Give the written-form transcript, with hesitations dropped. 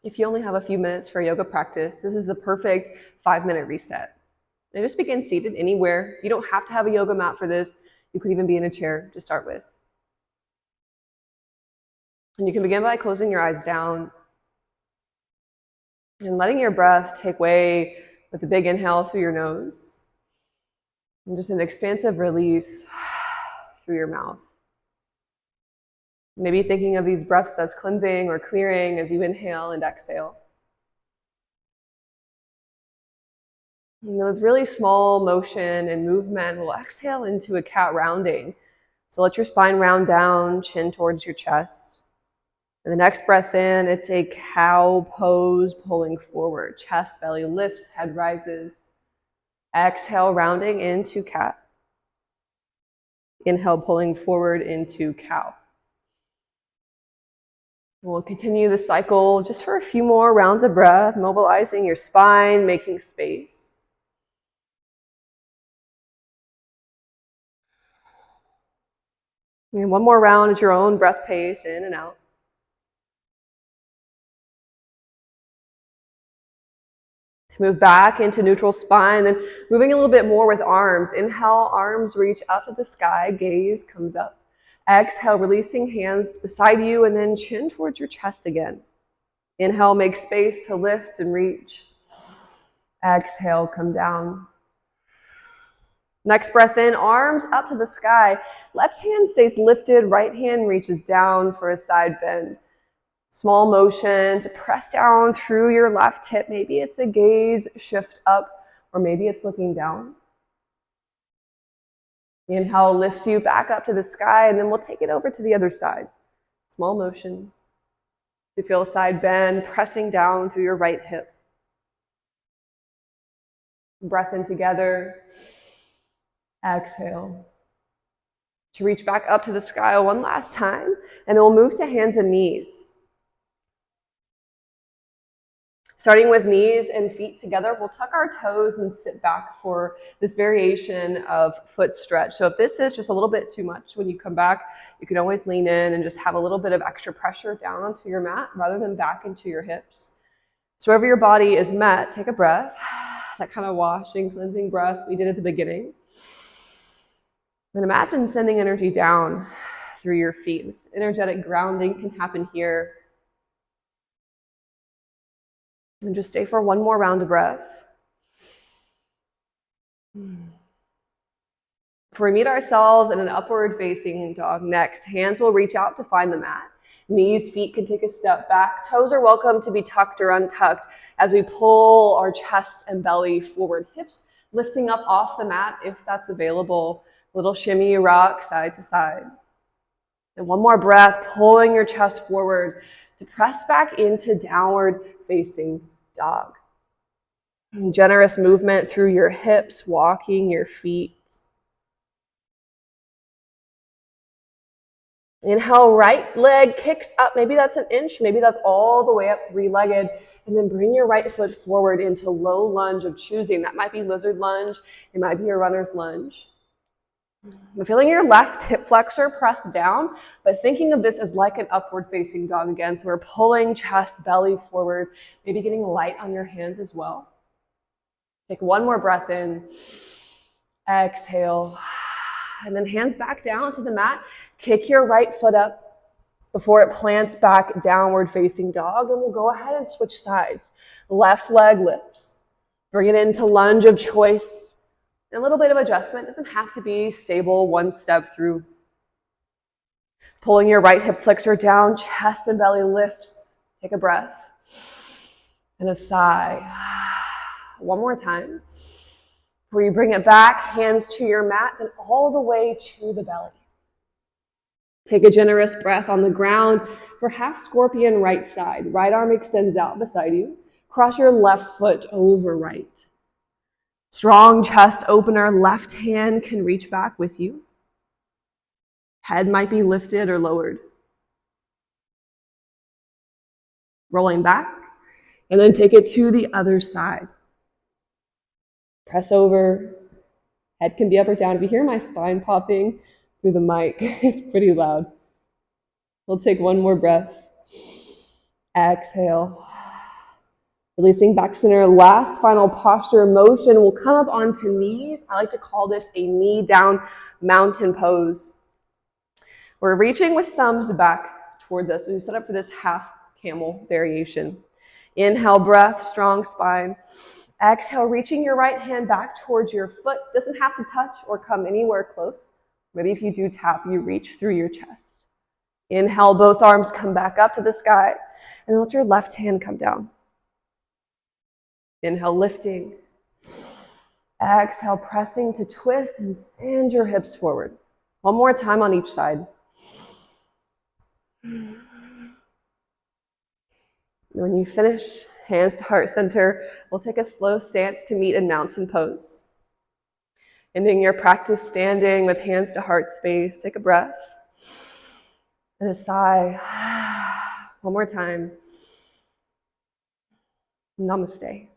If you only have a few minutes for yoga practice, this is the perfect 5-minute reset. And just begin seated anywhere. You don't have to have a yoga mat for this. You could even be in a chair to start with. And you can begin by closing your eyes down and letting your breath take way with a big inhale through your nose and just an expansive release through your mouth. Maybe thinking of these breaths as cleansing or clearing as you inhale and exhale. And with really small motion and movement, we'll exhale into a cat rounding. So let your spine round down, chin towards your chest. And the next breath in, it's a cow pose, pulling forward. Chest, belly lifts, head rises. Exhale, rounding into cat. Inhale, pulling forward into cow. We'll continue the cycle just for a few more rounds of breath, mobilizing your spine, making space. And one more round at your own breath pace, in and out. To move back into neutral spine, then moving a little bit more with arms. Inhale, arms reach up to the sky, gaze comes up. Exhale, releasing hands beside you, and then chin towards your chest again. Inhale, make space to lift and reach. Exhale, come down. Next breath in, arms up to the sky. Left hand stays lifted, right hand reaches down for a side bend. Small motion to press down through your left hip. Maybe it's a gaze shift up, or maybe it's looking down. The inhale lifts you back up to the sky, and then we'll take it over to the other side. Small motion. You feel a side bend, pressing down through your right hip. Breath in together. Exhale. To reach back up to the sky one last time, and then we'll move to hands and knees. Starting with knees and feet together, we'll tuck our toes and sit back for this variation of foot stretch. So if this is just a little bit too much, when you come back, you can always lean in and just have a little bit of extra pressure down onto your mat rather than back into your hips. So wherever your body is met, take a breath, that kind of washing, cleansing breath we did at the beginning. And imagine sending energy down through your feet. This energetic grounding can happen here. And just stay for one more round of breath. Before we meet ourselves in an upward facing dog next, hands will reach out to find the mat. Knees, feet can take a step back. Toes are welcome to be tucked or untucked as we pull our chest and belly forward. Hips lifting up off the mat if that's available. Little shimmy rock side to side. And one more breath, pulling your chest forward to press back into downward facing dog. And generous movement through your hips, walking your feet. Inhale, right leg kicks up. Maybe that's an inch, maybe that's all the way up three-legged. And then bring your right foot forward into low lunge of choosing. That might be lizard lunge, it might be a runner's lunge. I'm feeling your left hip flexor press down, but thinking of this as like an upward facing dog again. So we're pulling chest, belly forward, maybe getting light on your hands as well. Take one more breath in, exhale, and then hands back down to the mat. Kick your right foot up before it plants back downward facing dog, and we'll go ahead and switch sides. Left leg lifts. Bring it into lunge of choice. A little bit of adjustment, doesn't have to be stable one step through. Pulling your right hip flexor down, chest and belly lifts. Take a breath and a sigh. One more time. Before you bring it back, hands to your mat, then all the way to the belly. Take a generous breath on the ground for half scorpion right side. Right arm extends out beside you. Cross your left foot over right. Strong chest opener, left hand can reach back with you. Head might be lifted or lowered. Rolling back, and then take it to the other side. Press over. Head can be up or down. If you hear my spine popping through the mic, it's pretty loud. We'll take one more breath. Exhale. Releasing back center, last final posture motion. We'll come up onto knees. I like to call this a knee down mountain pose. We're reaching with thumbs back towards us. We set up for this half camel variation. Inhale, breath, strong spine. Exhale, reaching your right hand back towards your foot. Doesn't have to touch or come anywhere close. Maybe if you do tap, you reach through your chest. Inhale, both arms come back up to the sky. And let your left hand come down. Inhale, lifting. Exhale, pressing to twist and send your hips forward. One more time on each side. When you finish, hands to heart center, we'll take a slow stance to meet in mountain pose. Ending your practice standing with hands to heart space, take a breath and a sigh. One more time. Namaste.